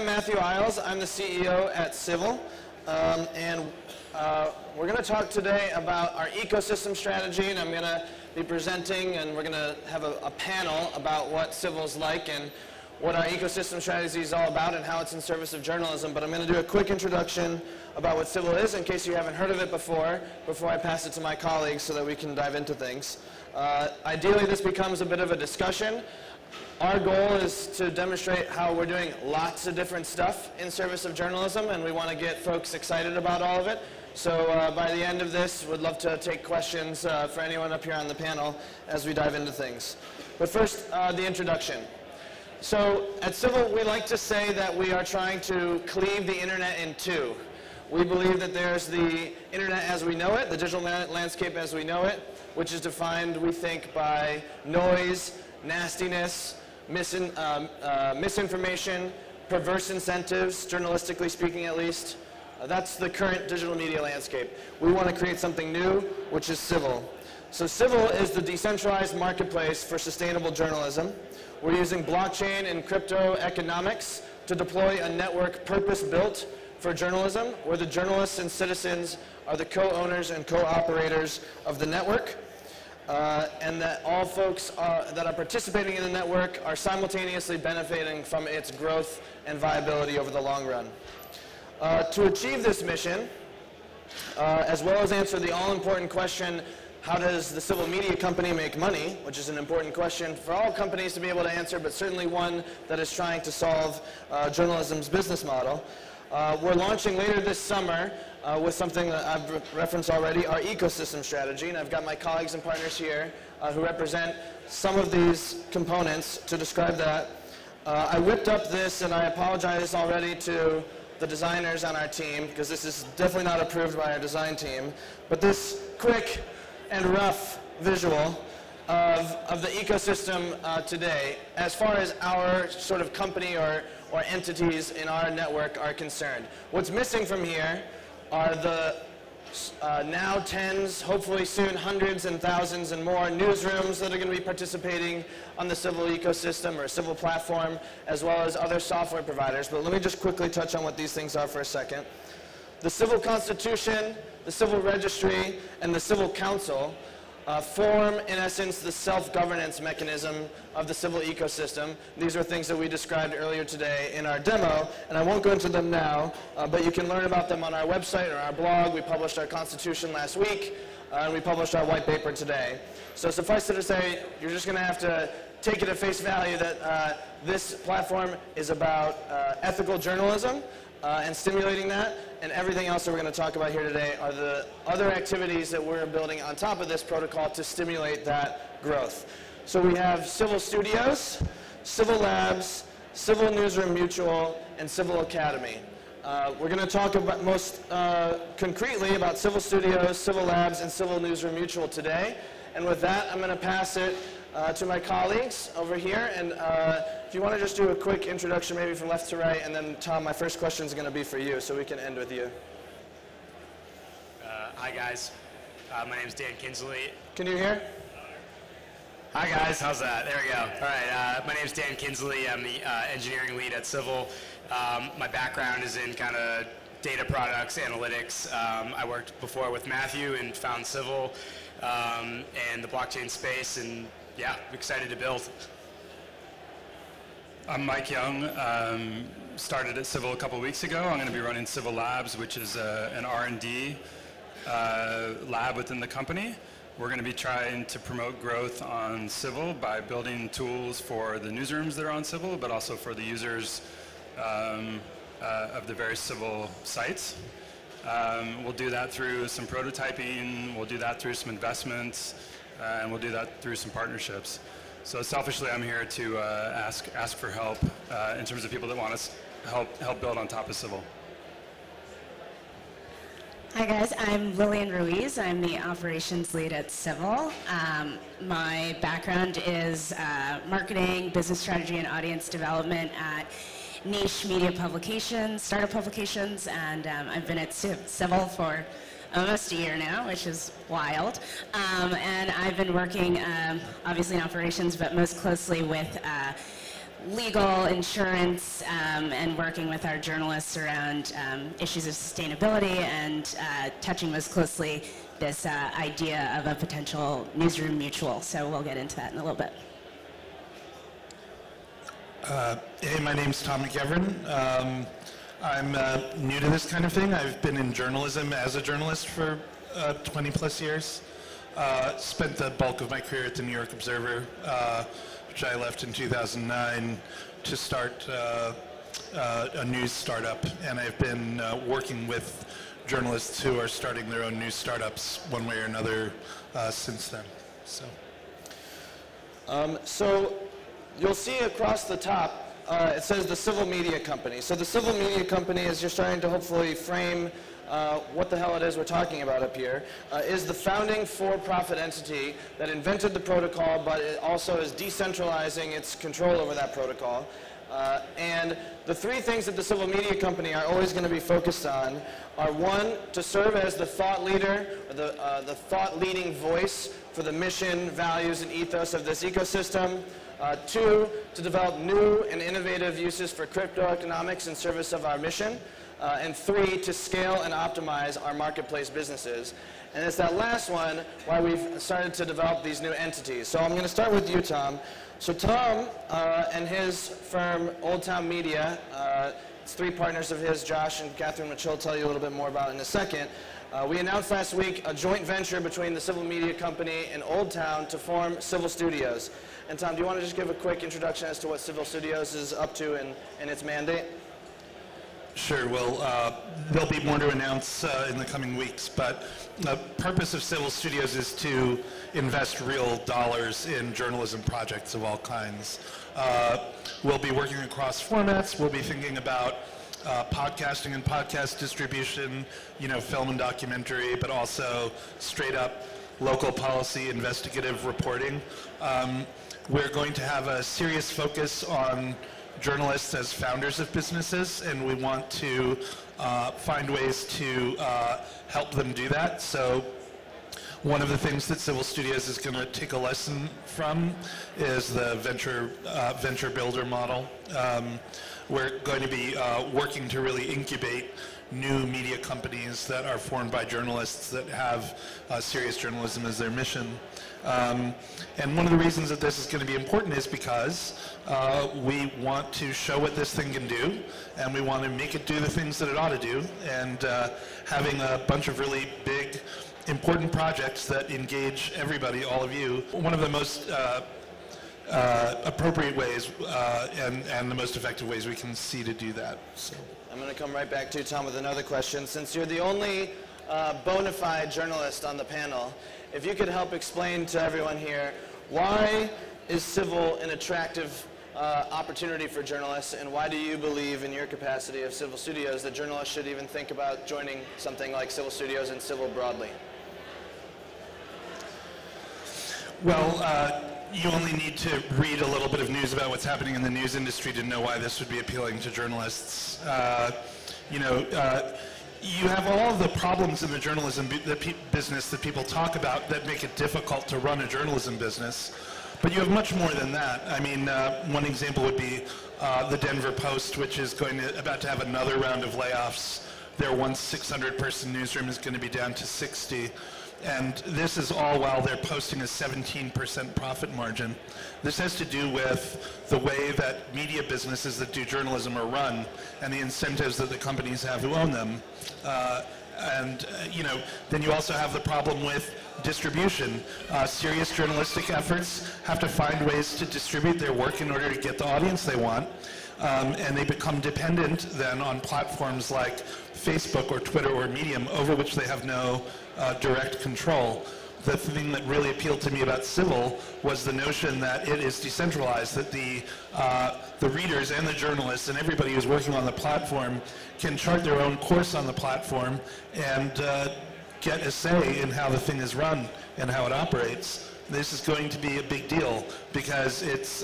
I'm Matthew Iles. I'm the CEO at Civil. We're going to talk today about our ecosystem strategy, and I'm going to be presenting, and we're going to have a panel about what Civil's like and what our ecosystem strategy is all about and how it's in service of journalism. But I'm going to do a quick introduction about what Civil is in case you haven't heard of it before I pass it to my colleagues so that we can dive into things. Ideally, this becomes a bit of a discussion. Our goal is to demonstrate how we're doing lots of different stuff in service of journalism, and we want to get folks excited about all of it. So by the end of this, we'd love to take questions for anyone up here on the panel as we dive into things. But first, the introduction. So at Civil, we like to say that we are trying to cleave the internet in two. We believe that there's the internet as we know it, the digital landscape as we know it, which is defined, we think, by noise, nastiness, misinformation, perverse incentives, journalistically speaking at least. That's the current digital media landscape. We want to create something new, which is Civil. So Civil is the decentralized marketplace for sustainable journalism. We're using blockchain and crypto economics to deploy a network purpose-built for journalism, where the journalists and citizens are the co-owners and co-operators of the network. And that all folks that are participating in the network are simultaneously benefiting from its growth and viability over the long run. To achieve this mission, as well as answer the all-important question, how does the Civil media company make money, which is an important question for all companies to be able to answer, but certainly one that is trying to solve journalism's business model. We're launching later this summer with something that I've referenced already, our ecosystem strategy, and I've got my colleagues and partners here who represent some of these components to describe that. I whipped up this, and I apologize already to the designers on our team, because this is definitely not approved by our design team, but this quick and rough visual of the ecosystem today, as far as our sort of company or entities in our network are concerned. What's missing from here are the now tens, hopefully soon hundreds and thousands and more newsrooms that are going to be participating on the Civil ecosystem or Civil platform, as well as other software providers. But let me just quickly touch on what these things are for a second. The Civil Constitution, the Civil Registry, and the Civil Council form, in essence, the self-governance mechanism of the Civil ecosystem. These are things that we described earlier today in our demo, and I won't go into them now, but you can learn about them on our website or our blog. We published our Constitution last week, and we published our white paper today. So suffice it to say, you're just going to have to take it at face value that this platform is about ethical journalism and stimulating that, and everything else that we're going to talk about here today are the other activities that we're building on top of this protocol to stimulate that growth. So we have Civil Studios, Civil Labs, Civil Newsroom Mutual, and Civil Academy. We're going to talk about most concretely about Civil Studios, Civil Labs, and Civil Newsroom Mutual today. And with that, I'm going to pass it to my colleagues over here. And if you want to just do a quick introduction, maybe from left to right, and then Tom, my first question is going to be for you, so we can end with you. Hi guys, my name is Dan Kinsley. Can you hear? Hi guys, how's that? There we go. All right, my name is Dan Kinsley. I'm the engineering lead at Civil. My background is in kind of data products, analytics. I worked before with Matthew and found Civil and the blockchain space, and yeah, excited to build. I'm Mike Young. Started at Civil a couple weeks ago. I'm going to be running Civil Labs, which is an R&D lab within the company. We're going to be trying to promote growth on Civil by building tools for the newsrooms that are on Civil, but also for the users of the various Civil sites. We'll do that through some prototyping, we'll do that through some investments, and we'll do that through some partnerships. So selfishly, I'm here to ask for help in terms of people that want us help build on top of Civil. Hi guys, I'm Lillian Ruiz. I'm the operations lead at Civil. My background is marketing, business strategy, and audience development at niche media publications, startup publications, and I've been at Civil for almost a year now, which is wild. And I've been working, obviously in operations, but most closely with legal, insurance, and working with our journalists around issues of sustainability and touching most closely this idea of a potential newsroom mutual. So we'll get into that in a little bit. Hey, my name's Tom McEvern. I'm new to this kind of thing. I've been in journalism as a journalist for 20 plus years. Spent the bulk of my career at the New York Observer, which I left in 2009 to start a news startup. And I've been working with journalists who are starting their own news startups one way or another since then. So you'll see across the top, it says the Civil Media Company. So the Civil Media Company, as you're starting to hopefully frame what the hell it is we're talking about up here, is the founding for-profit entity that invented the protocol, but it also is decentralizing its control over that protocol. And the three things that the Civil Media Company are always going to be focused on are, one, to serve as the thought leader, or the thought-leading voice for the mission, values, and ethos of this ecosystem. Two, to develop new and innovative uses for crypto-economics in service of our mission. And three, to scale and optimize our marketplace businesses. And it's that last one why we've started to develop these new entities. So I'm going to start with you, Tom. So Tom and his firm, Old Town Media, it's three partners of his, Josh and Catherine, which he'll tell you a little bit more about in a second. We announced last week a joint venture between the Civil Media Company and Old Town to form Civil Studios. And Tom, do you want to just give a quick introduction as to what Civil Studios is up to and its mandate? Sure. Well, there'll be more to announce in the coming weeks, but the purpose of Civil Studios is to invest real dollars in journalism projects of all kinds. We'll be working across formats. We'll be thinking about podcasting and podcast distribution, film and documentary, but also straight up local policy investigative reporting. We're going to have a serious focus on journalists as founders of businesses, and we want to find ways to help them do that. So one of the things that Civil Studios is going to take a lesson from is the venture builder model. We're going to be working to really incubate new media companies that are formed by journalists that have serious journalism as their mission. And one of the reasons that this is going to be important is because we want to show what this thing can do, and we want to make it do the things that it ought to do, and having a bunch of really big, important projects that engage everybody, all of you. One of the most appropriate ways and the most effective ways we can see to do that. So. I'm going to come right back to you, Tom, with another question. Since you're the only bona fide journalist on the panel, if you could help explain to everyone here, why is Civil an attractive opportunity for journalists, and why do you believe in your capacity of Civil Studios that journalists should even think about joining something like Civil Studios and Civil broadly? Well, you only need to read a little bit of news about what's happening in the news industry to know why this would be appealing to journalists. You have all of the problems in the journalism business that people talk about that make it difficult to run a journalism business. But you have much more than that. I mean, one example would be the Denver Post, which is about to have another round of layoffs. Their once 600-person newsroom is going to be down to 60. And this is all while they're posting a 17% profit margin. This has to do with the way that media businesses that do journalism are run and the incentives that the companies have who own them. Then you also have the problem with distribution. Serious journalistic efforts have to find ways to distribute their work in order to get the audience they want. And they become dependent then on platforms like Facebook or Twitter or Medium, over which they have no direct control. The thing that really appealed to me about Civil was the notion that it is decentralized, that the readers and the journalists and everybody who's working on the platform can chart their own course on the platform and get a say in how the thing is run and how it operates. This is going to be a big deal because it's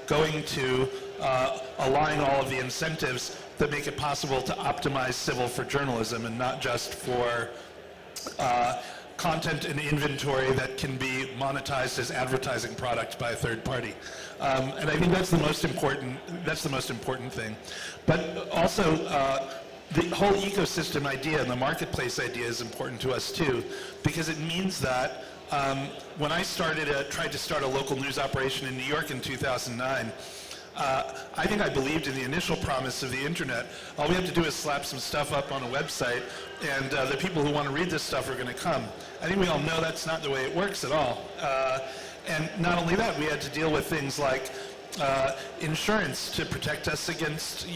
going to align all of the incentives that make it possible to optimize Civil for journalism and not just for content and inventory that can be monetized as advertising product by a third party. And I think that's the most important thing. But also, the whole ecosystem idea and the marketplace idea is important to us too, because it means that when I tried to start a local news operation in New York in 2009, I think I believed in the initial promise of the internet. All we have to do is slap some stuff up on a website, and the people who want to read this stuff are going to come. I think we all know that's not the way it works at all. And not only that, we had to deal with things like insurance to protect us against,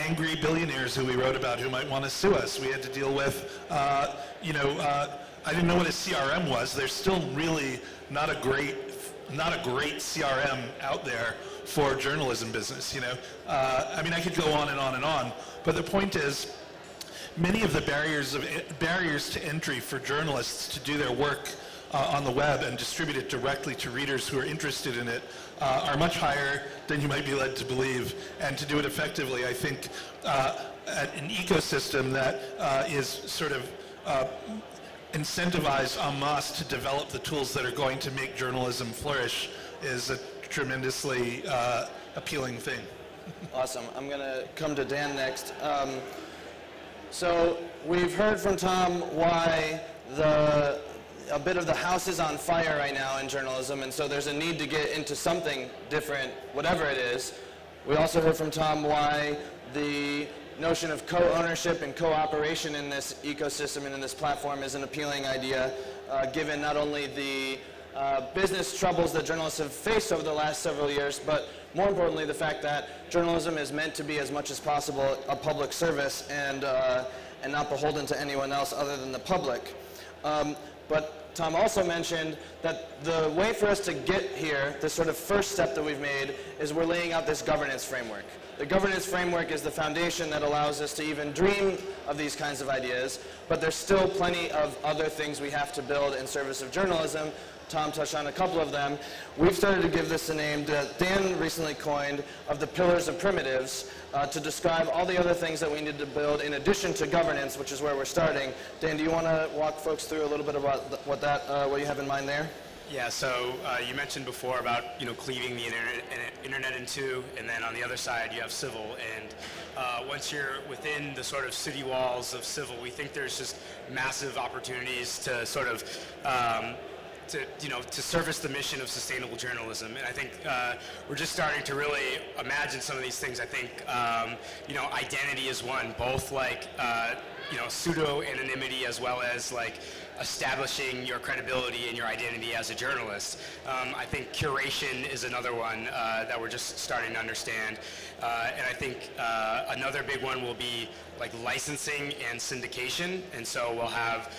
angry billionaires who we wrote about who might want to sue us. We had to deal with, I didn't know what a CRM was. There's still really not a great CRM out there for journalism business. I mean, I could go on and on and on, but the point is, many of the barriers to entry for journalists to do their work on the web and distribute it directly to readers who are interested in it are much higher than you might be led to believe. And to do it effectively, I think an ecosystem that is sort of incentivized en masse to develop the tools that are going to make journalism flourish is a tremendously appealing thing. Awesome. I'm going to come to Dan next. So we've heard from Tom why a bit of the house is on fire right now in journalism, and so there's a need to get into something different, whatever it is. We also heard from Tom why the notion of co-ownership and cooperation in this ecosystem and in this platform is an appealing idea, given not only the business troubles that journalists have faced over the last several years, but more importantly, the fact that journalism is meant to be as much as possible a public service and not beholden to anyone else other than the public. But Tom also mentioned that the way for us to get here, the sort of first step that we've made, is we're laying out this governance framework. The governance framework is the foundation that allows us to even dream of these kinds of ideas, but there's still plenty of other things we have to build in service of journalism. Tom touched on a couple of them. We've started to give this a name that Dan recently coined of the pillars of primitives to describe all the other things that we need to build in addition to governance, which is where we're starting. Dan, do you want to walk folks through a little bit about what you have in mind there? Yeah, so you mentioned before about cleaving the internet in two, and then on the other side you have civil. And once you're within the sort of city walls of civil, we think there's just massive opportunities to sort of to service the mission of sustainable journalism. And I think we're just starting to really imagine some of these things. I think identity is one, both like pseudo anonymity as well as like establishing your credibility and your identity as a journalist. I think curation is another one that we're just starting to understand. And I think another big one will be like licensing and syndication. And so we'll have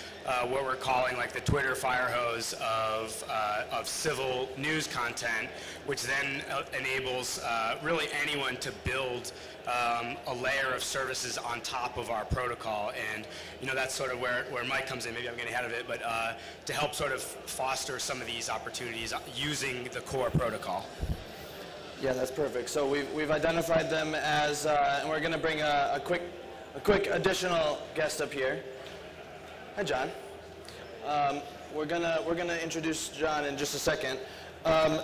what we're calling like the Twitter fire hose of civil news content, which then enables really anyone to build a layer of services on top of our protocol. And that's sort of where Mike comes in. Maybe I'm getting ahead of it, but to help sort of foster some of these opportunities using the core protocol. Yeah, that's perfect. So we've identified them as, and we're going to bring a quick additional guest up here. Hi, John. We're gonna introduce John in just a second.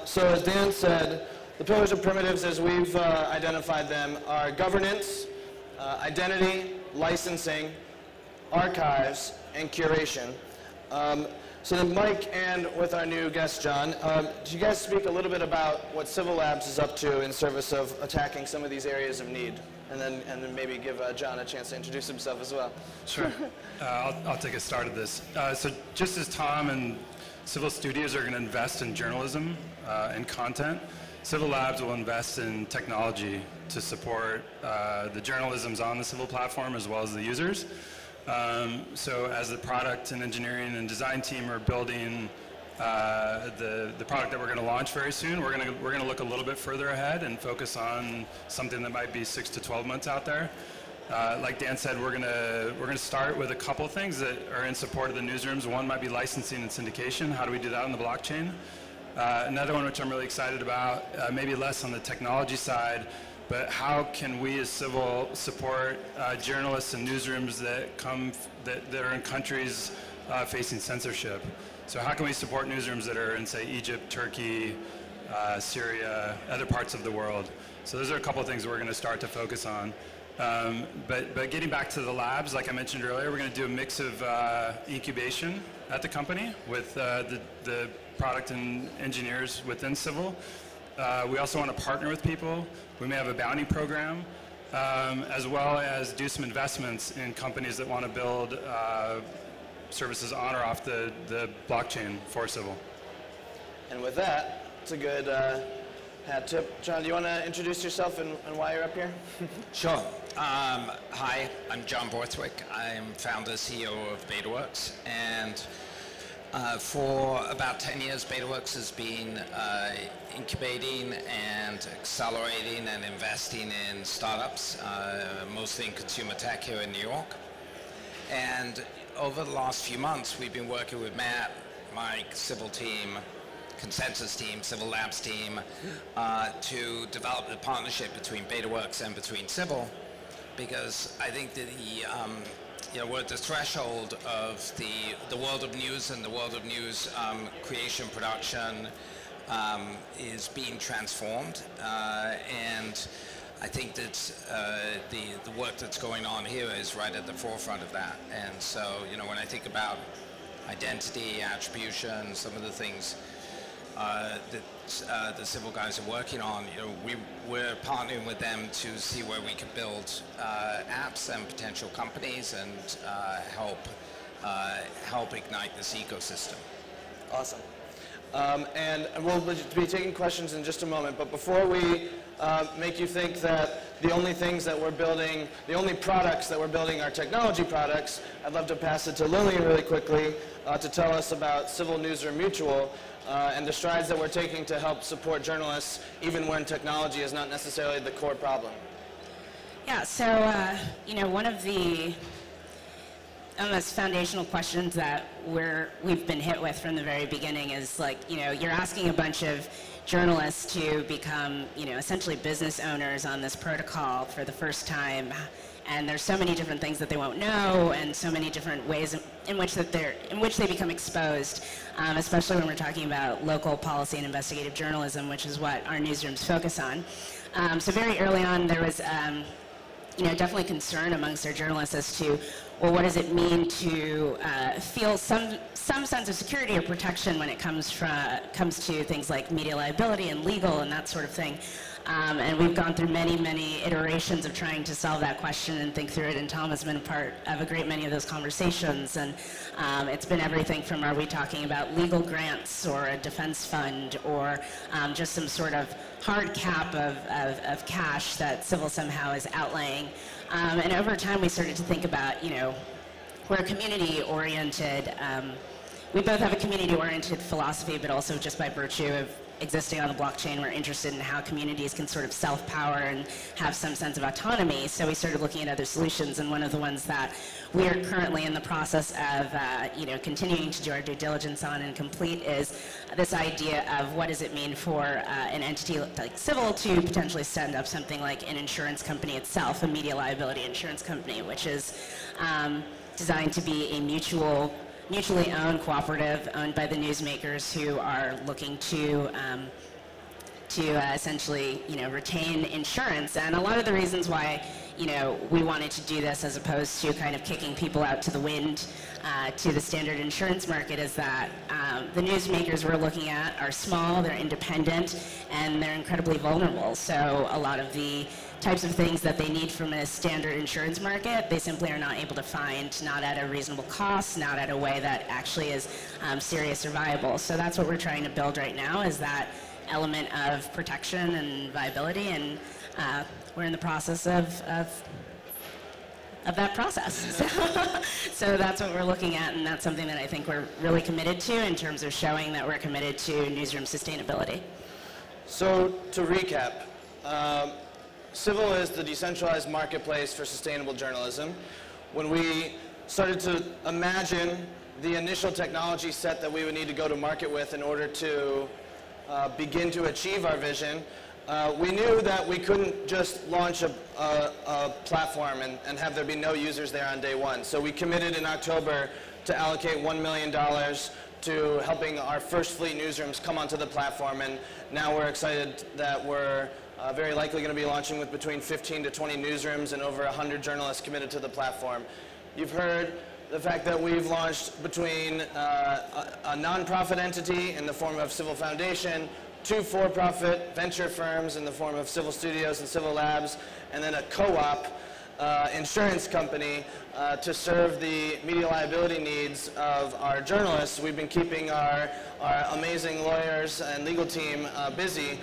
So as Dan said, the pillars of primitives, as we've identified them, are governance, identity, licensing, archives, and curation. So then Mike, and with our new guest, John, do you guys speak a little bit about what Civil Labs is up to in service of attacking some of these areas of need? And then maybe give John a chance to introduce himself as well. Sure. I'll take a start at this. So just as Tom and Civil Studios are going to invest in journalism and content, Civil Labs will invest in technology to support the journalisms on the Civil platform as well as the users. So as the product and engineering and design team are building the product that we're going to launch very soon, we're going to look a little bit further ahead and focus on something that might be 6 to 12 months out there. Like Dan said, we're going to start with a couple things that are in support of the newsrooms. One might be licensing and syndication. How do we do that on the blockchain? Another one which I'm really excited about, maybe less on the technology side, but how can we as Civil support journalists and newsrooms that are in countries facing censorship. So how can we support newsrooms that are in, say, Egypt, Turkey, Syria, other parts of the world? So those are a couple of things we're going to start to focus on. But getting back to the labs, like I mentioned earlier, we're going to do a mix of incubation at the company with the product and engineers within Civil. We also want to partner with people. We may have a bounty program, as well as do some investments in companies that want to build services on or off the blockchain for Civil. And with that, it's a good hat tip. John, do you want to introduce yourself and why you're up here? Sure. Hi, I'm John Borthwick. I'm founder CEO of BetaWorks, and for about 10 years, BetaWorks has been incubating and accelerating and investing in startups, mostly in consumer tech here in New York. And over the last few months, we've been working with Matt, Mike, Civil team, Consensus team, Civil Labs team, to develop the partnership between BetaWorks and between Civil, because I think that we're at the threshold of the world of news, and the world of news creation, production is being transformed, and I think that the work that's going on here is right at the forefront of that. And so, when I think about identity, attribution, some of the things that the Civil guys are working on, we're partnering with them to see where we can build apps and potential companies and help ignite this ecosystem. Awesome. And we'll be taking questions in just a moment, but before we make you think that the only things that we're building, the only products that we're building are technology products, I'd love to pass it to Lillian really quickly to tell us about Civil Newsroom Mutual and the strides that we're taking to help support journalists even when technology is not necessarily the core problem. Yeah, so, one of the almost foundational questions that we've been hit with from the very beginning is you're asking a bunch of journalists to become, essentially business owners on this protocol for the first time, and there's so many different things that they won't know, and so many different ways in which they become exposed, especially when we're talking about local policy and investigative journalism, which is what our newsrooms focus on. So very early on, there was definitely concern amongst our journalists as to, well, what does it mean to feel some sense of security or protection when it comes to things like media liability and legal and that sort of thing. And we've gone through many, many iterations of trying to solve that question and think through it, and Tom has been a part of a great many of those conversations. And it's been everything from, are we talking about legal grants or a defense fund or just some sort of hard cap of cash that Civil somehow is outlaying. And over time, we started to think about, we're a community-oriented, we both have a community-oriented philosophy, but also just by virtue of existing on the blockchain, we're interested in how communities can sort of self-power and have some sense of autonomy. So we started looking at other solutions, and one of the ones that we are currently in the process of continuing to do our due diligence on and complete is this idea of what does it mean for an entity like Civil to potentially stand up something like an insurance company itself, a media liability insurance company, which is designed to be a mutually owned cooperative owned by the newsmakers who are looking to essentially retain insurance. And a lot of the reasons why we wanted to do this as opposed to kind of kicking people out to the wind to the standard insurance market is that the newsmakers we're looking at are small, they're independent, and they're incredibly vulnerable. So a lot of the types of things that they need from a standard insurance market, they simply are not able to find, not at a reasonable cost, not at a way that actually is serious or viable. So that's what we're trying to build right now, is that element of protection and viability, and we're in the process of that process. So that's what we're looking at, and that's something that I think we're really committed to in terms of showing that we're committed to newsroom sustainability. So to recap, Civil is the decentralized marketplace for sustainable journalism. When we started to imagine the initial technology set that we would need to go to market with in order to begin to achieve our vision, we knew that we couldn't just launch a platform and have there be no users there on day one. So we committed in October to allocate $1 million to helping our first fleet newsrooms come onto the platform, and now we're excited that we're very likely going to be launching with between 15 to 20 newsrooms and over 100 journalists committed to the platform. You've heard the fact that we've launched between a nonprofit entity in the form of Civil Foundation, 2 for-profit venture firms in the form of Civil Studios and Civil Labs, and then a co-op insurance company to serve the media liability needs of our journalists. We've been keeping our amazing lawyers and legal team busy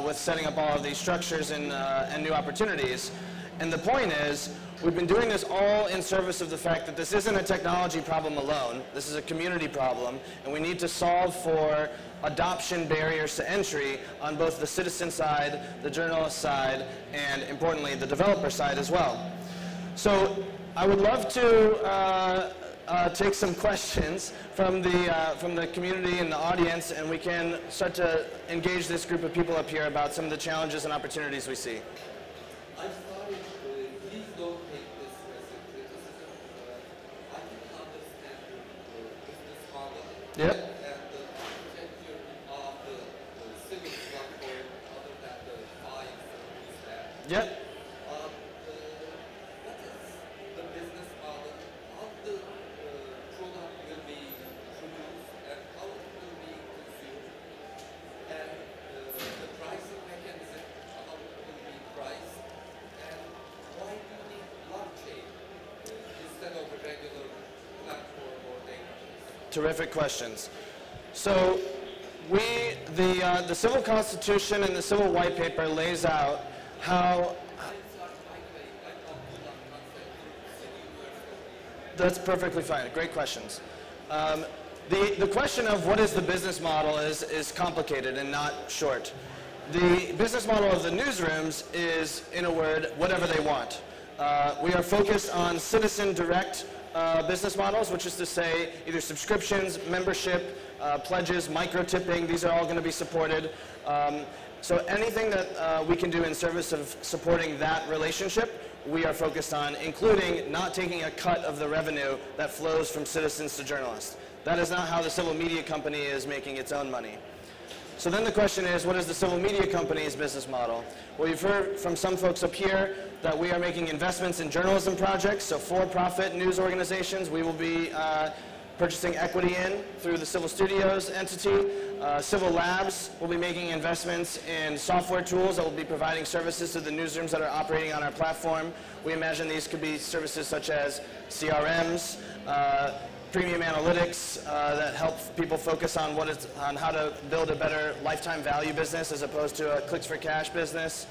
with setting up all of these structures and new opportunities. And the point is, we've been doing this all in service of the fact that this isn't a technology problem alone. This is a community problem, and we need to solve for adoption barriers to entry on both the citizen side, the journalist side, and importantly, the developer side as well. So I would love to take some questions from the community and the audience, and we can start to engage this group of people up here about some of the challenges and opportunities we see. I'm sorry, please don't take this as a criticism. I can understand the business model. Yep. And the architecture of the civil platform, other than the fines and things that. Yep. What is the business model? How the product will be produced and how it will be consumed? And the pricing mechanism, how it will be priced? And why do you need blockchain instead of a regular platform or database? Terrific questions. So the Civil Constitution and the Civil White Paper lays out how. That's perfectly fine. Great questions. The question of what is the business model is complicated and not short. The business model of the newsrooms is, in a word, whatever they want. We are focused on citizen direct business models, which is to say either subscriptions, membership, pledges, micro-tipping, these are all going to be supported. So anything that we can do in service of supporting that relationship, we are focused on, including not taking a cut of the revenue that flows from citizens to journalists. That is not how the civil media company is making its own money. So then the question is, what is the civil media company's business model? Well, you've heard from some folks up here that we are making investments in journalism projects, so for-profit news organizations. We will be purchasing equity in through the Civil Studios entity. Civil Labs will be making investments in software tools that will be providing services to the newsrooms that are operating on our platform. We imagine these could be services such as CRMs, premium analytics that help people focus on how to build a better lifetime value business as opposed to a clicks for cash business.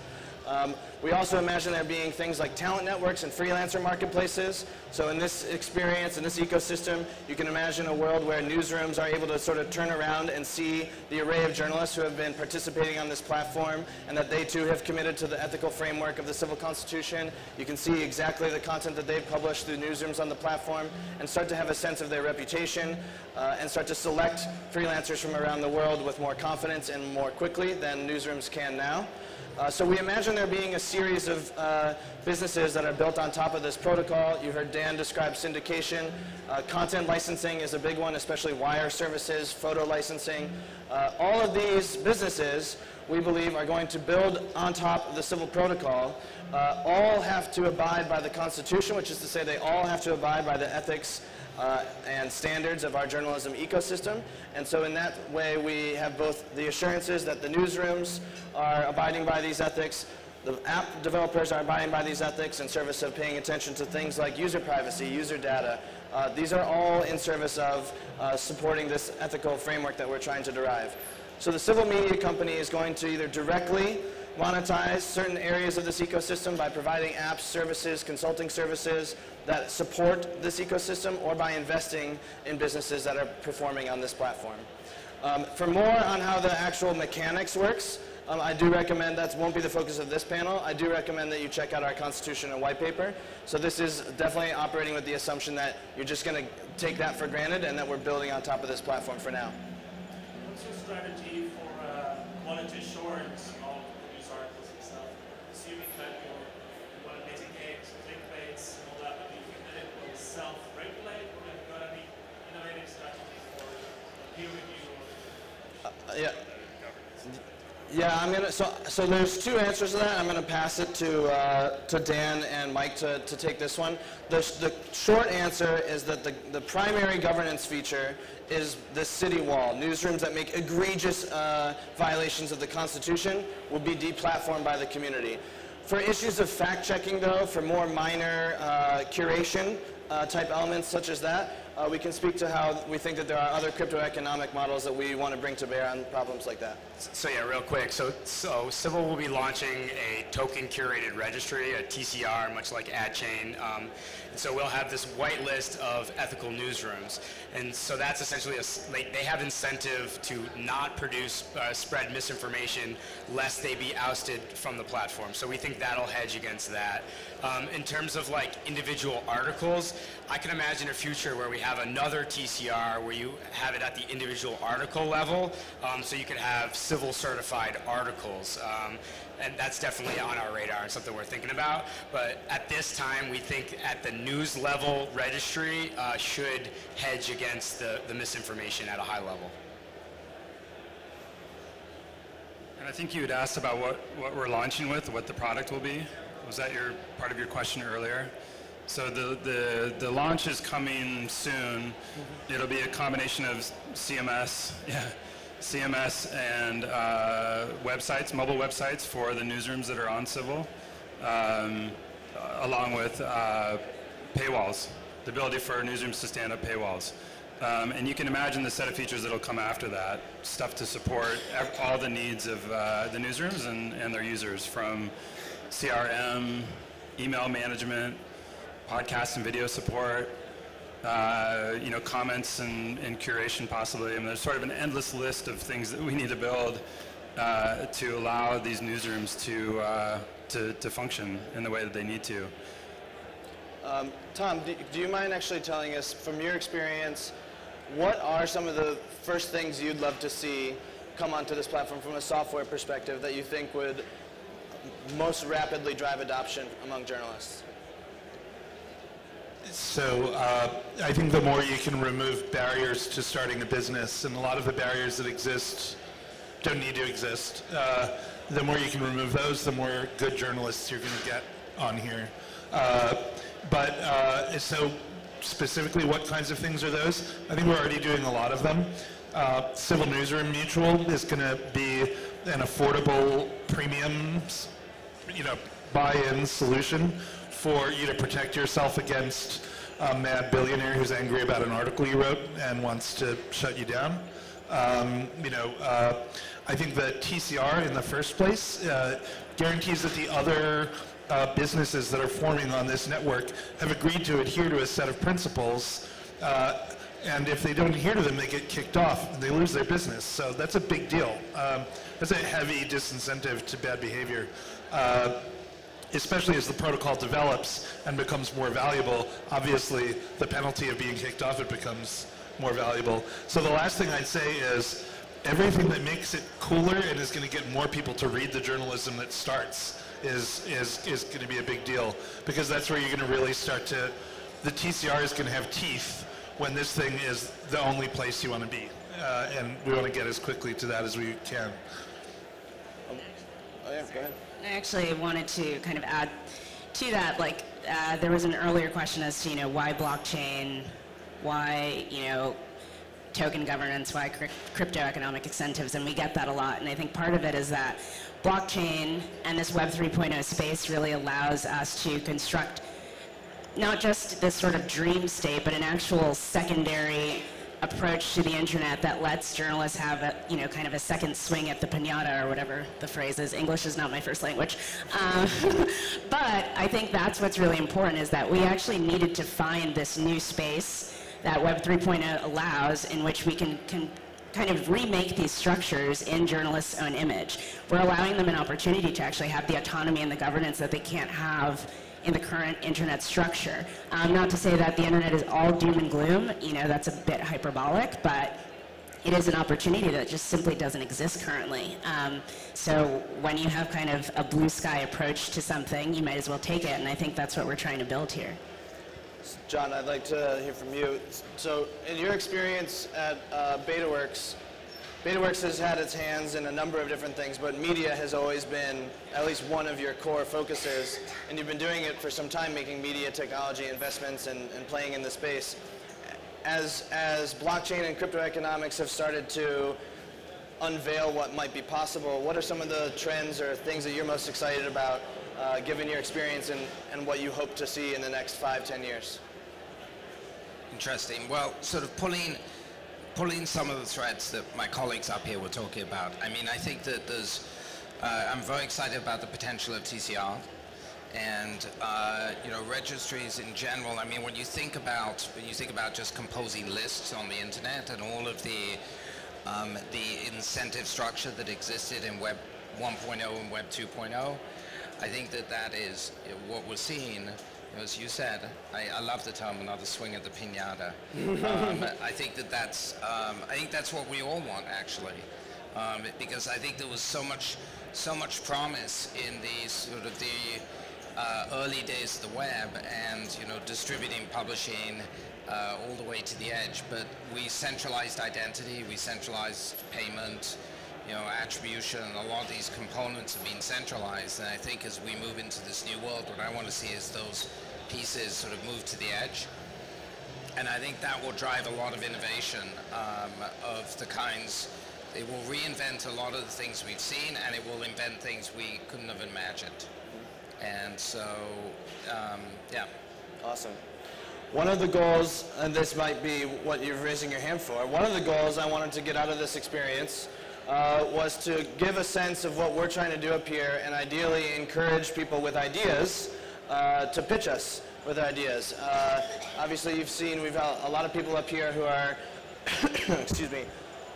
We also imagine there being things like talent networks and freelancer marketplaces. So in this experience, in this ecosystem, you can imagine a world where newsrooms are able to sort of turn around and see the array of journalists who have been participating on this platform and that they too have committed to the ethical framework of the Civil Constitution. You can see exactly the content that they've published through newsrooms on the platform and start to have a sense of their reputation and start to select freelancers from around the world with more confidence and more quickly than newsrooms can now. So we imagine there being a series of businesses that are built on top of this protocol. You heard Dan describe syndication. Content licensing is a big one, especially wire services, photo licensing. All of these businesses, we believe, are going to build on top of the civil protocol. All have to abide by the Constitution, which is to say they all have to abide by the ethics and standards of our journalism ecosystem. And so in that way, we have both the assurances that the newsrooms are abiding by these ethics, the app developers are abiding by these ethics in service of paying attention to things like user privacy, user data. These are all in service of supporting this ethical framework that we're trying to derive. So the civil media company is going to either directly monetize certain areas of this ecosystem by providing apps, services, consulting services that support this ecosystem, or by investing in businesses that are performing on this platform. For more on how the actual mechanics works, I do recommend, that won't be the focus of this panel, I do recommend that you check out our Constitution and white paper. So this is definitely operating with the assumption that you're just going to take that for granted and that we're building on top of this platform for now. What's your strategy for quality assurance of news articles and stuff? Assuming that you want to mitigate clickbaits and all that, but do you think that it will self-regulate, or have you got any Yeah. Yeah, I'm gonna. So there's two answers to that. I'm gonna pass it to Dan and Mike to take this one. The short answer is that the primary governance feature is the city wall. Newsrooms that make egregious violations of the Constitution will be deplatformed by the community. For issues of fact-checking, though, for more minor curation type elements such as that, we can speak to how we think that there are other crypto-economic models that we want to bring to bear on problems like that. So yeah, real quick. So Civil will be launching a token curated registry, a TCR, much like AdChain. And so we'll have this whitelist of ethical newsrooms. And so that's essentially, they have incentive to not produce, spread misinformation lest they be ousted from the platform. So we think that'll hedge against that. In terms of like individual articles, I can imagine a future where we have another TCR where you have it at the individual article level. So you could have Civil certified articles. And that's definitely on our radar and something we're thinking about. But at this time, we think at the news level registry should hedge against the misinformation at a high level. And I think you had asked about what we're launching with, what the product will be. Was that part of your question earlier? So the launch is coming soon. It'll be a combination of CMS and websites, mobile websites for the newsrooms that are on Civil, along with paywalls, the ability for newsrooms to stand up paywalls. And you can imagine the set of features that will come after that, stuff to support all the needs of the newsrooms and their users, from CRM, email management, podcast and video support, comments and curation possibly. I mean, there's sort of an endless list of things that we need to build to allow these newsrooms to function in the way that they need to. Tom, do you mind actually telling us, from your experience, what are some of the first things you'd love to see come onto this platform from a software perspective that you think would most rapidly drive adoption among journalists? So I think the more you can remove barriers to starting a business, and a lot of the barriers that exist don't need to exist, the more you can remove those, the more good journalists you're going to get on here. So specifically, what kinds of things are those? I think we're already doing a lot of them. Civil Newsroom Mutual is going to be an affordable premium, buy-in solution for you to protect yourself against a mad billionaire who's angry about an article you wrote and wants to shut you down. I think the TCR in the first place guarantees that the other businesses that are forming on this network have agreed to adhere to a set of principles, and if they don't adhere to them, they get kicked off and they lose their business. So that's a big deal. That's a heavy disincentive to bad behavior. Especially as the protocol develops and becomes more valuable, obviously the penalty of being kicked off, it becomes more valuable. So the last thing I'd say is everything that makes it cooler and is going to get more people to read the journalism that starts is going to be a big deal, because that's where you're going to really start to, the TCR is going to have teeth when this thing is the only place you want to be. And we want to get as quickly to that as we can. Oh yeah, go ahead. I actually wanted to kind of add to that, there was an earlier question as to, why blockchain, why, token governance, why crypto economic incentives, and we get that a lot. And I think part of it is that blockchain and this Web 3.0 space really allows us to construct not just this sort of dream state, but an actual secondary approach to the internet that lets journalists have a, kind of a second swing at the piñata, or whatever the phrase is. English is not my first language. But I think that's what's really important, is that we actually needed to find this new space that Web 3.0 allows, in which we can kind of remake these structures in journalists' own image. We're allowing them an opportunity to actually have the autonomy and the governance that they can't have in the current internet structure. Not to say that the internet is all doom and gloom, that's a bit hyperbolic, but it is an opportunity that just simply doesn't exist currently. So when you have kind of a blue sky approach to something, you might as well take it, and I think that's what we're trying to build here. John, I'd like to hear from you. So in your experience at BetaWorks, BetaWorks has had its hands in a number of different things, but media has always been at least one of your core focuses, and you've been doing it for some time, making media technology investments and playing in the space. As blockchain and crypto economics have started to unveil what might be possible, what are some of the trends or things that you're most excited about, given your experience and what you hope to see in the next 5-10 years? Interesting. Well, sort of pulling some of the threads that my colleagues up here were talking about. I mean, I think that there's, I'm very excited about the potential of TCR and, you know, registries in general. I mean, when you think about just composing lists on the internet and all of the incentive structure that existed in Web 1.0 and Web 2.0, I think that is what we're seeing. As you said, I love the term "another swing at the piñata." I think that's what we all want, actually, because I think there was so much promise in the sort of the early days of the web, and you know, distributing, publishing, all the way to the edge. But we centralized identity, we centralized payment, you know, attribution, a lot of these components have been centralized. And I think as we move into this new world, what I want to see is those pieces sort of move to the edge. And I think that will drive a lot of innovation of the kinds, it will reinvent a lot of the things we've seen, and it will invent things we couldn't have imagined. And so, yeah. Awesome. One of the goals, and this might be what you're raising your hand for, one of the goals I wanted to get out of this experience was to give a sense of what we're trying to do up here and ideally encourage people with ideas to pitch us with ideas. Obviously you've seen we've got a lot of people up here who are, excuse me,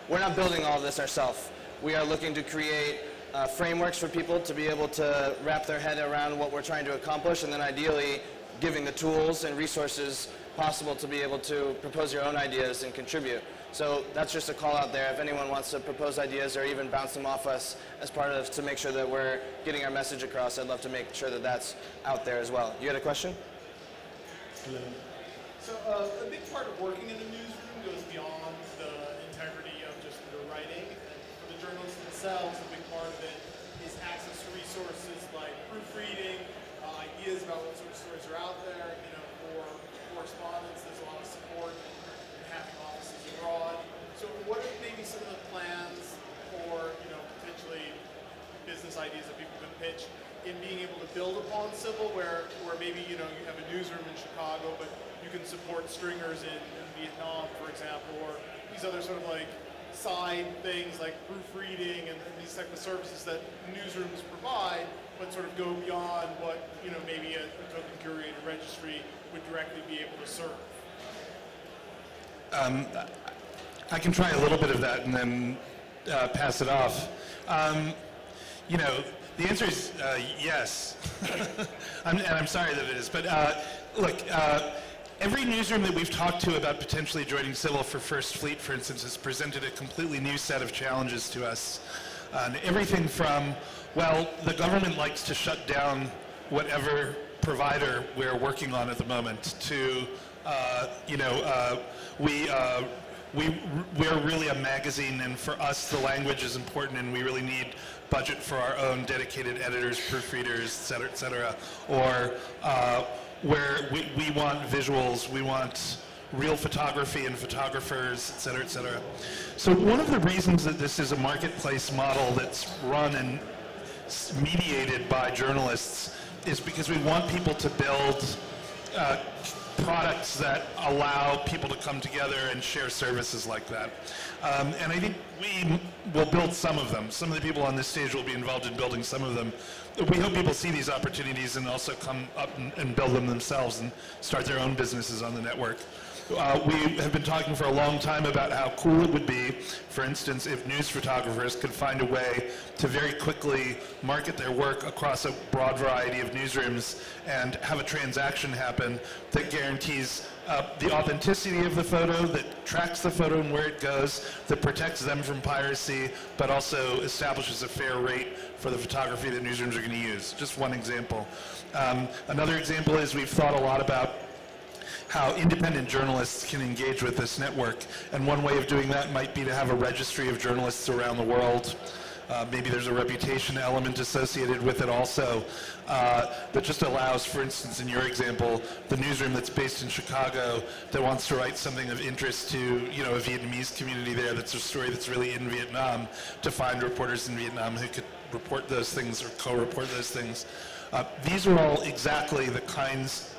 we're not building all of this ourselves. We are looking to create frameworks for people to be able to wrap their head around what we're trying to accomplish, and then ideally giving the tools and resources possible to be able to propose your own ideas and contribute. So that's just a call out there. If anyone wants to propose ideas or even bounce them off us as part of to make sure that we're getting our message across, I'd love to make sure that that's out there as well. You had a question? Hello. So a big part of working in a newsroom goes beyond the integrity of just the writing. And for the journalists themselves, a big part of it is access to resources like proofreading, ideas about what sort of stories are out there. You know, for correspondence, there's a lot of support in having offices abroad. So what are maybe some of the plans for, you know, potentially business ideas that people could pitch in being able to build upon Civil, where maybe, you know, you have a newsroom in Chicago, but you can support stringers in Vietnam, for example, or these other sort of like side things like proofreading and these type of services that newsrooms provide, but sort of go beyond what, you know, maybe a token curated registry would directly be able to serve. I can try a little bit of that and then pass it off. You know, the answer is yes. And I'm sorry that it is, but look, every newsroom that we've talked to about potentially joining Civil for First Fleet, for instance, has presented a completely new set of challenges to us. Everything from, well, the government likes to shut down whatever provider we're working on at the moment, to, you know, we're really a magazine, and for us the language is important, and we really need budget for our own dedicated editors, proofreaders, et cetera. Or where we want visuals, we want real photography and photographers, et cetera, et cetera. So one of the reasons that this is a marketplace model that's run and mediated by journalists is because we want people to build products that allow people to come together and share services like that. And I think we will build some of them. Some of the people on this stage will be involved in building some of them. We hope people see these opportunities and also come up and build them themselves and start their own businesses on the network. We have been talking for a long time about how cool it would be, for instance, if news photographers could find a way to very quickly market their work across a broad variety of newsrooms and have a transaction happen that guarantees the authenticity of the photo, that tracks the photo and where it goes, that protects them from piracy, but also establishes a fair rate for the photography that newsrooms are going to use. Just one example. Another example is we've thought a lot about how independent journalists can engage with this network. And one way of doing that might be to have a registry of journalists around the world. Maybe there's a reputation element associated with it also that just allows, for instance, in your example, the newsroom that's based in Chicago that wants to write something of interest to, you know, a Vietnamese community there that's a story that's really in Vietnam, to find reporters in Vietnam who could report those things or co-report those things. These are all exactly the kinds,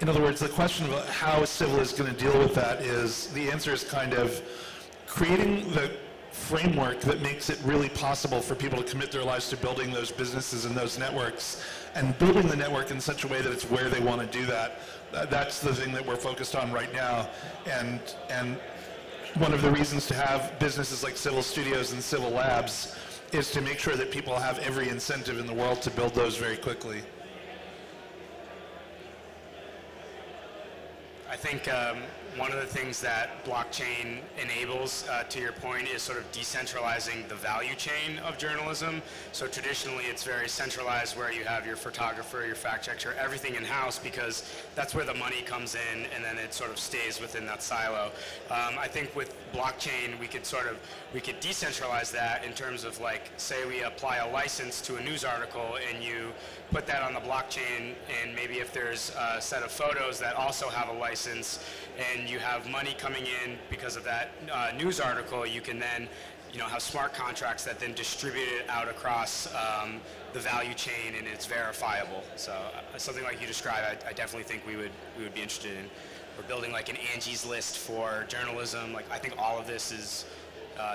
in other words, the question about how Civil is going to deal with that is, the answer is kind of creating the framework that makes it really possible for people to commit their lives to building those businesses and those networks, and building the network in such a way that it's where they want to do that. That's the thing that we're focused on right now. And one of the reasons to have businesses like Civil Studios and Civil Labs is to make sure that people have every incentive in the world to build those very quickly. I think one of the things that blockchain enables, to your point, is sort of decentralizing the value chain of journalism. So traditionally, it's very centralized, where you have your photographer, your fact checker, everything in-house, because that's where the money comes in, and then it sort of stays within that silo. I think with blockchain, we could decentralize that in terms of, like, say we apply a license to a news article, and you put that on the blockchain, and maybe if there's a set of photos that also have a license, and you have money coming in because of that news article, you can then, you know, have smart contracts that then distribute it out across the value chain, and it's verifiable. So something like you described, I definitely think we would be interested in. We're building like an Angie's List for journalism. Like, I think all of this is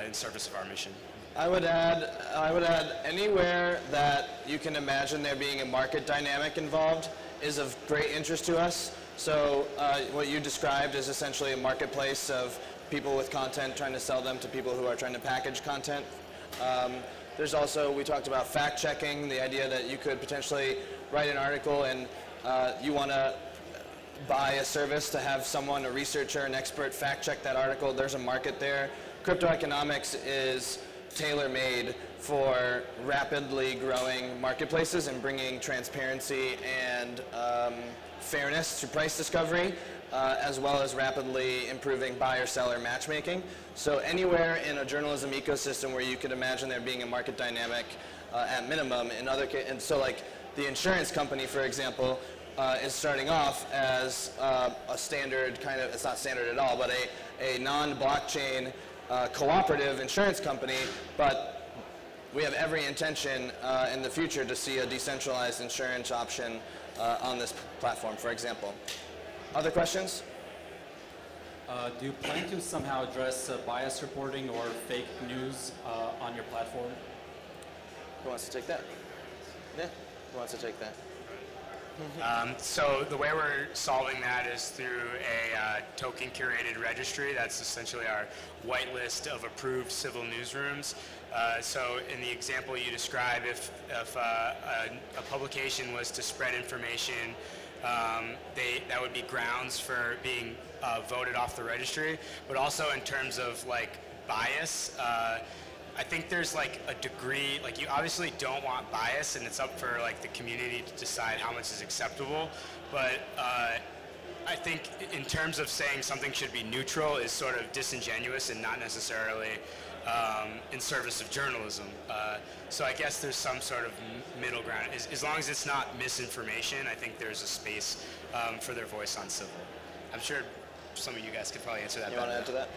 in service of our mission. I would add anywhere that you can imagine there being a market dynamic involved is of great interest to us. So what you described is essentially a marketplace of people with content trying to sell them to people who are trying to package content. There's also, we talked about fact checking, the idea that you could potentially write an article and you want to buy a service to have someone, a researcher, an expert, fact check that article. There's a market there. Crypto economics is tailor-made for rapidly growing marketplaces and bringing transparency and fairness to price discovery, as well as rapidly improving buyer-seller matchmaking. So anywhere in a journalism ecosystem where you could imagine there being a market dynamic at minimum, and so like the insurance company, for example, is starting off as a standard kind of, it's not standard at all, but a non-blockchain cooperative insurance company, but we have every intention in the future to see a decentralized insurance option on this platform, for example. Other questions? Do you plan to somehow address bias reporting or fake news on your platform? Who wants to take that? Yeah, who wants to take that? So the way we're solving that is through a token curated registry. That's essentially our whitelist of approved civil newsrooms. So in the example you describe, if a publication was to spread information, that would be grounds for being voted off the registry. But also in terms of like bias, I think there's like a degree, like you obviously don't want bias, and it's up for like the community to decide how much is acceptable. But I think in terms of saying something should be neutral is sort of disingenuous and not necessarily in service of journalism. So I guess there's some sort of middle ground. As long as it's not misinformation, I think there's a space for their voice on civil. I'm sure some of you guys could probably answer that better. You want to add to that?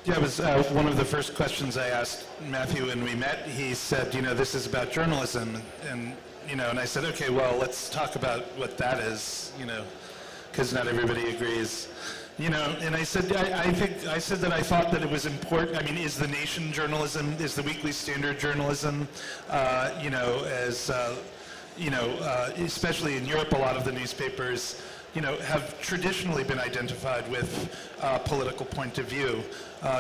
Yeah, it was one of the first questions I asked Matthew when we met. He said, you know, this is about journalism, and you know, and I said, okay, well, let's talk about what that is, you know, because not everybody agrees, you know. And I said, I said that I thought that it was important. I mean, is the Nation journalism, is the Weekly Standard journalism, you know, as you know, especially in Europe, a lot of the newspapers, you know, have traditionally been identified with political point of view.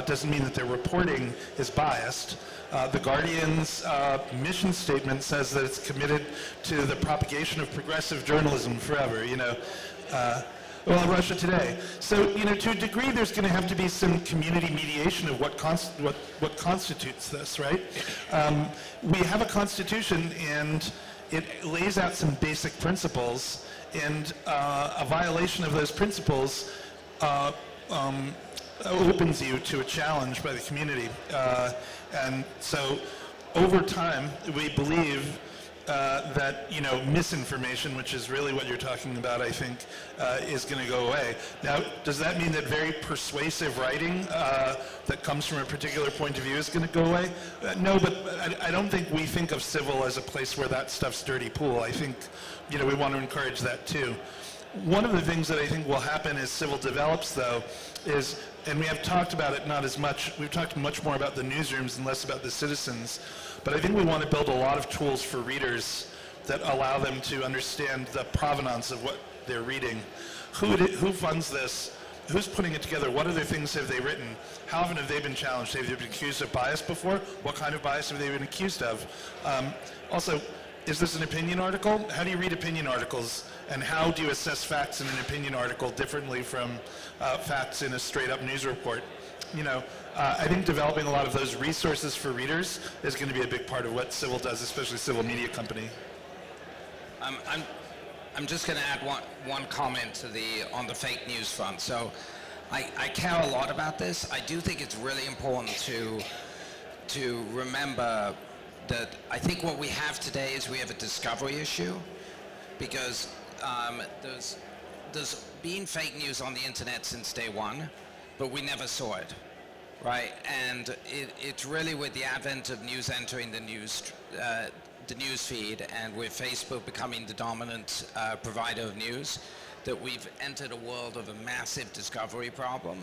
Doesn't mean that their reporting is biased. The Guardian's mission statement says that it's committed to the propagation of progressive journalism forever, you know. Well, Russia Today. So, you know, to a degree, there's going to have to be some community mediation of what constitutes this, right? We have a constitution, and it lays out some basic principles, and a violation of those principles opens you to a challenge by the community. And so over time, we believe that, you know, misinformation, which is really what you're talking about, I think, is going to go away. Now, does that mean that very persuasive writing that comes from a particular point of view is going to go away? No, but I don't think we think of Civil as a place where that stuff's dirty pool. I think, you know, we want to encourage that too. One of the things that I think will happen as Civil develops, though, is, and we have talked about it not as much, we've talked much more about the newsrooms and less about the citizens, but I think we want to build a lot of tools for readers that allow them to understand the provenance of what they're reading. Who funds this? Who's putting it together? What other things have they written? How often have they been challenged? Have they been accused of bias before? What kind of bias have they been accused of? Also, is this an opinion article? How do you read opinion articles? And how do you assess facts in an opinion article differently from facts in a straight-up news report? You know, I think developing a lot of those resources for readers is going to be a big part of what Civil does, especially Civil Media Company. I'm just going to add one comment to on the fake news front. So I care a lot about this. I do think it's really important to remember that I think what we have today is we have a discovery issue, because there's been fake news on the internet since day one, but we never saw it, right? And it's really with the advent of news entering the news feed, and with Facebook becoming the dominant provider of news, that we've entered a world of a massive discovery problem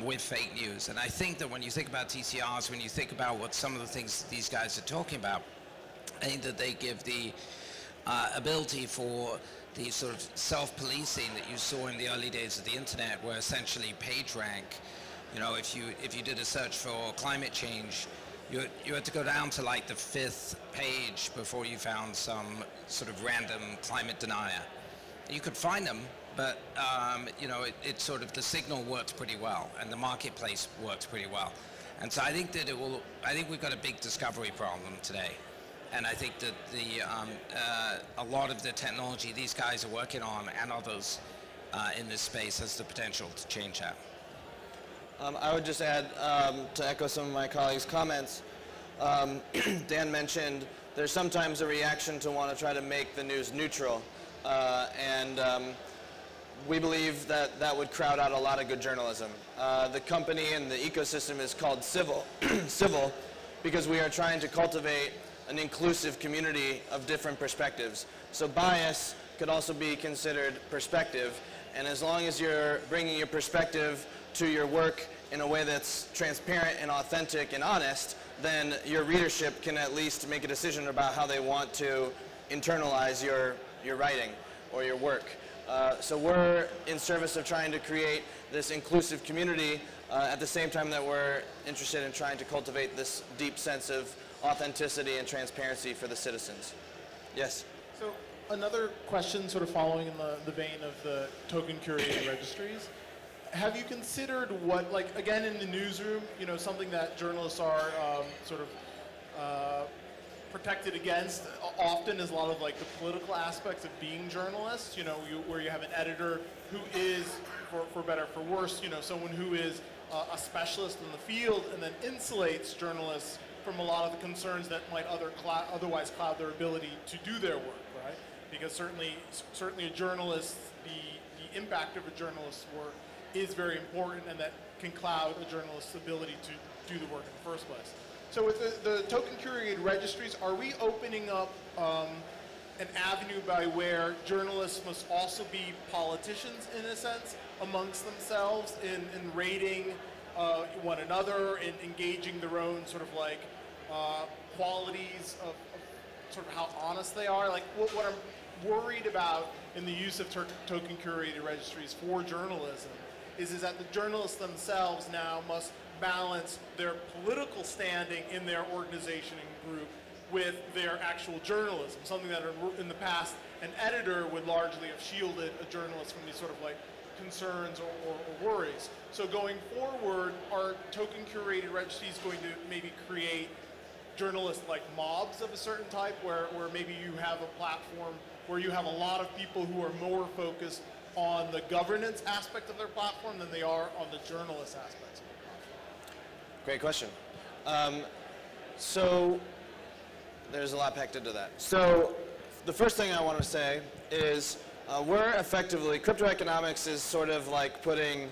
with fake news. And I think that when you think about TCRs, when you think about what some of the things these guys are talking about, I think that they give the ability for the sort of self-policing that you saw in the early days of the internet, where essentially PageRank, you know, if you did a search for climate change, you had to go down to like the 5th page before you found some sort of random climate denier. You could find them, but you know, it sort of, the signal works pretty well, and the marketplace works pretty well. And so I think that I think we've got a big discovery problem today. And I think that a lot of the technology these guys are working on, and others in this space, has the potential to change that. I would just add, to echo some of my colleagues' comments, Dan mentioned there's sometimes a reaction to want to try to make the news neutral. And we believe that that would crowd out a lot of good journalism. The company and the ecosystem is called Civil, Civil, because we are trying to cultivate an inclusive community of different perspectives. So bias could also be considered perspective, and as long as you're bringing your perspective to your work in a way that's transparent and authentic and honest, then your readership can at least make a decision about how they want to internalize your writing or your work. So we're in service of trying to create this inclusive community at the same time that we're interested in trying to cultivate this deep sense of authenticity and transparency for the citizens. Yes? So another question sort of following in the vein of the token curated registries. Have you considered what, like, again, in the newsroom, you know, something that journalists are sort of protected against often is a lot of, like, the political aspects of being journalists, you know, where you have an editor who is, for better, for worse, you know, someone who is a specialist in the field, and then insulates journalists from a lot of the concerns that might otherwise cloud their ability to do their work, right? Because certainly a journalist, the impact of a journalist's work is very important, and that can cloud a journalist's ability to do the work in the first place. So with the token curated registries, are we opening up an avenue by where journalists must also be politicians, in a sense, amongst themselves in rating one another, in engaging their own sort of like qualities of sort of how honest they are? Like what I'm worried about in the use of token curated registries for journalism is that the journalists themselves now must balance their political standing in their organization and group with their actual journalism, something that in the past an editor would largely have shielded a journalist from these sort of like concerns or worries. So going forward, are token curated registries going to maybe create journalist like mobs of a certain type, where maybe you have a platform where you have a lot of people who are more focused on the governance aspect of their platform than they are on the journalist aspects of their platform? Great question. So there's a lot packed into that. So the first thing I want to say is we're effectively, crypto economics is sort of like putting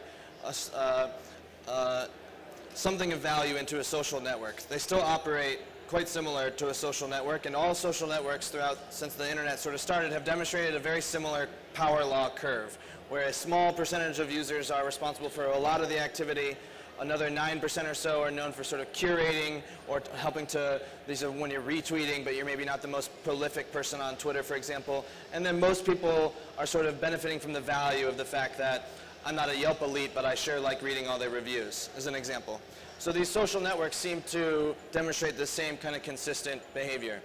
something of value into a social network. They still operate quite similar to a social network, and all social networks throughout, since the internet sort of started, have demonstrated a very similar power law curve, where a small percentage of users are responsible for a lot of the activity. Another 9% or so are known for sort of curating or helping to, these are when you're retweeting, but you're maybe not the most prolific person on Twitter, for example. And then most people are sort of benefiting from the value of the fact that I'm not a Yelp elite, but I sure like reading all their reviews, as an example. So these social networks seem to demonstrate the same kind of consistent behavior.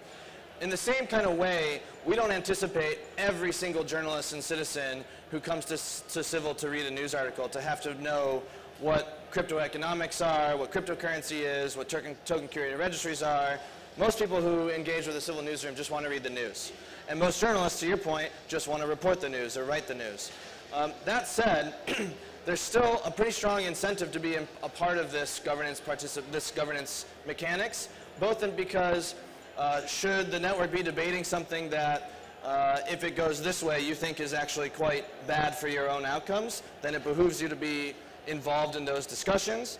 In the same kind of way, we don't anticipate every single journalist and citizen who comes to Civil to read a news article to have to know what crypto economics are, what cryptocurrency is, what token curated registries are. Most people who engage with the Civil newsroom just want to read the news. And most journalists, to your point, just want to report the news or write the news. That said, there's still a pretty strong incentive to be a part of this governance mechanics, both because should the network be debating something that if it goes this way you think is actually quite bad for your own outcomes, then it behooves you to be involved in those discussions.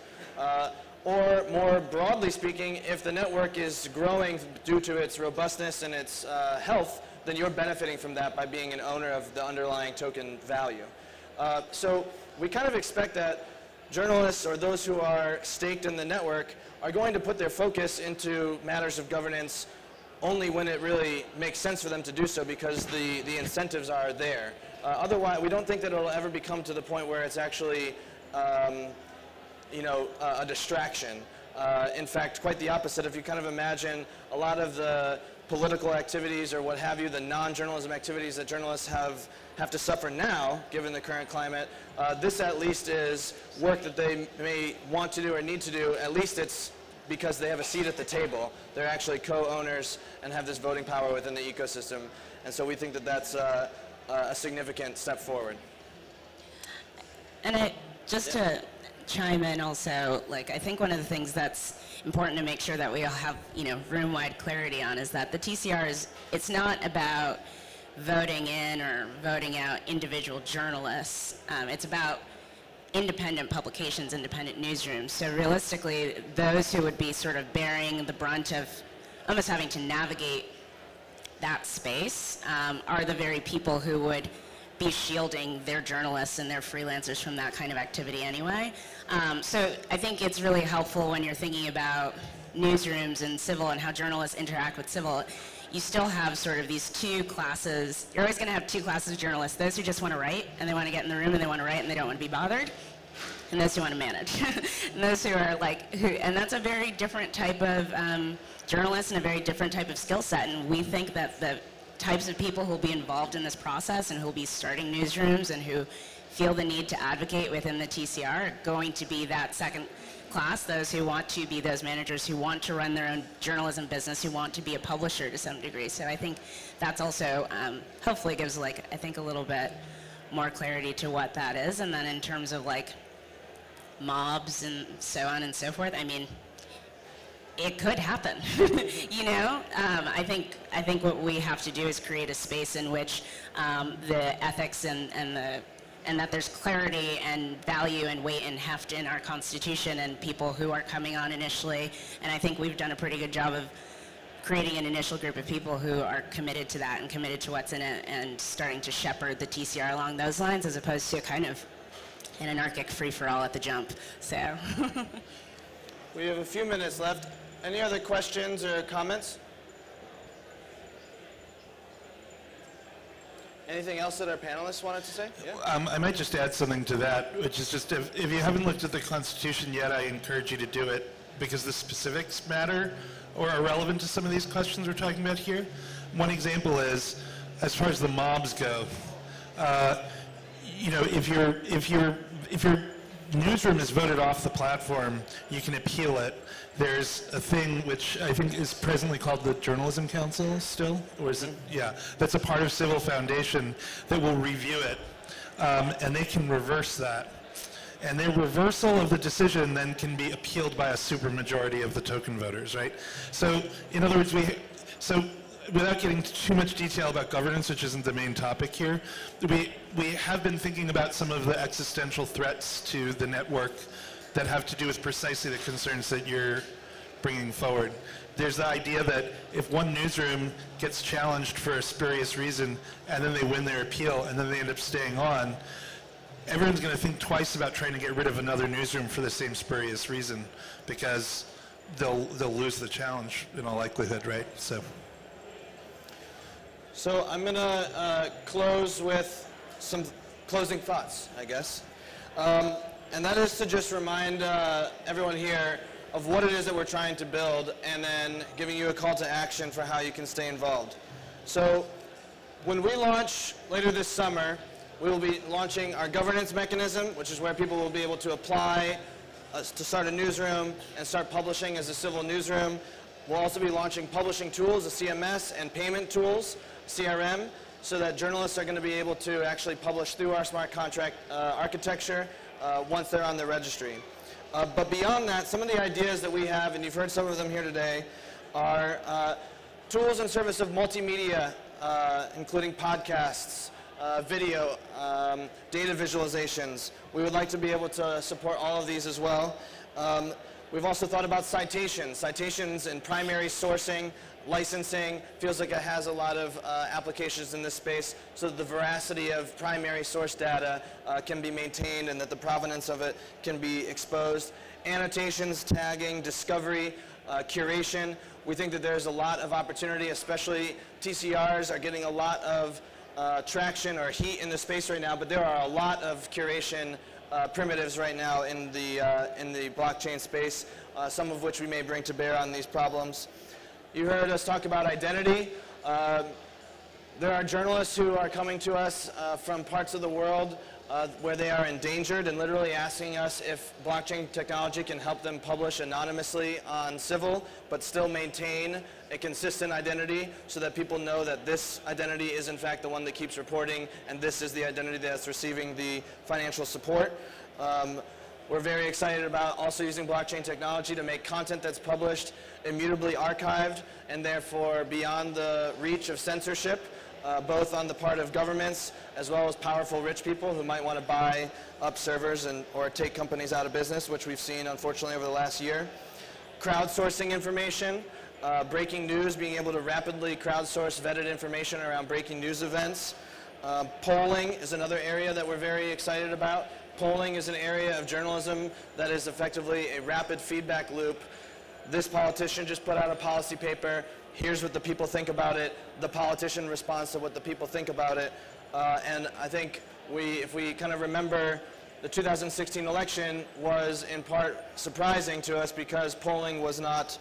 Or more broadly speaking, if the network is growing due to its robustness and its health, then you're benefiting from that by being an owner of the underlying token value. So we kind of expect that journalists or those who are staked in the network are going to put their focus into matters of governance only when it really makes sense for them to do so, because the incentives are there. Otherwise, we don't think that it'll ever become to the point where it's actually a distraction. In fact, quite the opposite. If you kind of imagine a lot of the political activities or what have you, the non-journalism activities that journalists have to suffer now, given the current climate, this at least is work that they may want to do or need to do. At least it's because they have a seat at the table. They're actually co-owners and have this voting power within the ecosystem. And so we think that that's a significant step forward. And just to chime in also, like, I think one of the things that's important to make sure that we all have, room-wide clarity on is that the TCR it's not about voting in or voting out individual journalists. It's about independent publications, independent newsrooms. So realistically, those who would be sort of bearing the brunt of almost having to navigate that space are the very people who would be shielding their journalists and their freelancers from that kind of activity anyway. So I think it's really helpful when you're thinking about newsrooms and Civil and how journalists interact with Civil. You still have sort of these two classes. You're always going to have two classes of journalists: those who just want to write and they want to get in the room and they want to write and they don't want to be bothered, and those who want to manage. And those who are and that's a very different type of journalist and a very different type of skill set. And we think that the types of people who will be involved in this process and who will be starting newsrooms and who feel the need to advocate within the TCR are going to be that second class, those who want to be those managers who want to run their own journalism business, who want to be a publisher to some degree. So I think that's also hopefully gives I think a little bit more clarity to what that is. And then in terms of mobs and so on and so forth, I mean, it could happen. I think what we have to do is create a space in which the ethics and that there's clarity and value and weight and heft in our Constitution and people who are coming on initially. And I think we've done a pretty good job of creating an initial group of people who are committed to that and committed to what's in it and starting to shepherd the TCR along those lines, as opposed to kind of an anarchic free-for-all at the jump. So. We have a few minutes left. Any other questions or comments? Anything else that our panelists wanted to say? Yeah. I might just add something to that, which is just if you haven't looked at the Constitution yet, I encourage you to do it, because the specifics matter or are relevant to some of these questions we're talking about here. One example is, as far as the mobs go, if you're newsroom is voted off the platform, you can appeal it. There's a thing which I think is presently called the Journalism Council still, or is it? Yeah, that's a part of Civil Foundation that will review it, and they can reverse that. And their reversal of the decision then can be appealed by a supermajority of the token voters, right? So, in other words, without getting too much detail about governance, which isn't the main topic here, we have been thinking about some of the existential threats to the network that have to do with precisely the concerns that you're bringing forward. There's the idea that if one newsroom gets challenged for a spurious reason, and then they win their appeal, and then they end up staying on, everyone's going to think twice about trying to get rid of another newsroom for the same spurious reason, because they'll lose the challenge in all likelihood, right? So I'm going to close with some closing thoughts, I guess. And that is to just remind everyone here of what it is that we're trying to build, and then giving you a call to action for how you can stay involved. So when we launch later this summer, we will be launching our governance mechanism, which is where people will be able to apply to start a newsroom and start publishing as a civil newsroom. We'll also be launching publishing tools, a CMS, and payment tools, CRM, so that journalists are going to be able to actually publish through our smart contract architecture once they're on the registry. But beyond that, some of the ideas that we have, and you've heard some of them here today, are tools in service of multimedia, including podcasts, video, data visualizations. We would like to be able to support all of these as well. We've also thought about citations in primary sourcing, licensing. Feels like it has a lot of applications in this space, so that the veracity of primary source data can be maintained and that the provenance of it can be exposed. Annotations, tagging, discovery, curation. We think that there's a lot of opportunity, especially TCRs are getting a lot of traction or heat in the space right now, but there are a lot of curation primitives right now in the blockchain space, some of which we may bring to bear on these problems. You heard us talk about identity. There are journalists who are coming to us from parts of the world where they are endangered and literally asking us if blockchain technology can help them publish anonymously on Civil, but still maintain a consistent identity so that people know that this identity is in fact the one that keeps reporting, and this is the identity that's receiving the financial support. We're very excited about also using blockchain technology to make content that's published immutably archived and therefore beyond the reach of censorship, both on the part of governments as well as powerful rich people who might want to buy up servers or take companies out of business, which we've seen unfortunately over the last year. Crowdsourcing information, breaking news, being able to rapidly crowdsource vetted information around breaking news events. Polling is another area that we're very excited about. Polling is an area of journalism that is effectively a rapid feedback loop. This politician just put out a policy paper. Here's what the people think about it. The politician responds to what the people think about it. And I think if we kind of remember, the 2016 election was in part surprising to us because polling was not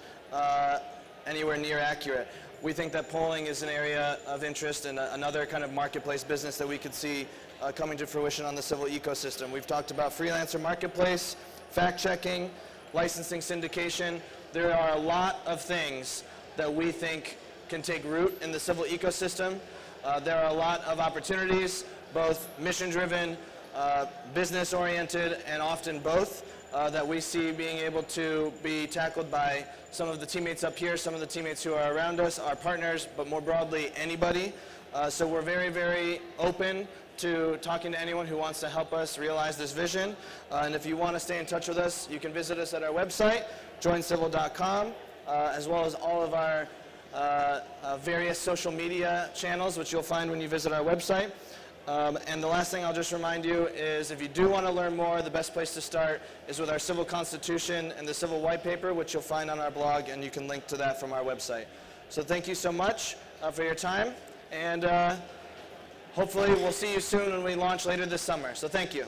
anywhere near accurate. We think that polling is an area of interest and another kind of marketplace business that we could see coming to fruition on the Civil ecosystem. We've talked about freelancer marketplace, fact-checking, licensing syndication. There are a lot of things that we think can take root in the Civil ecosystem. There are a lot of opportunities, both mission-driven, business-oriented, and often both, that we see being able to be tackled by some of the teammates up here, some of the teammates who are around us, our partners, but more broadly, anybody. So we're very, very open to talking to anyone who wants to help us realize this vision. And if you want to stay in touch with us, you can visit us at our website, joincivil.com, as well as all of our various social media channels, which you'll find when you visit our website. And the last thing I'll just remind you is if you do want to learn more, the best place to start is with our Civil Constitution and the Civil White Paper, which you'll find on our blog, and you can link to that from our website. So thank you so much for your time, and hopefully we'll see you soon when we launch later this summer. So thank you.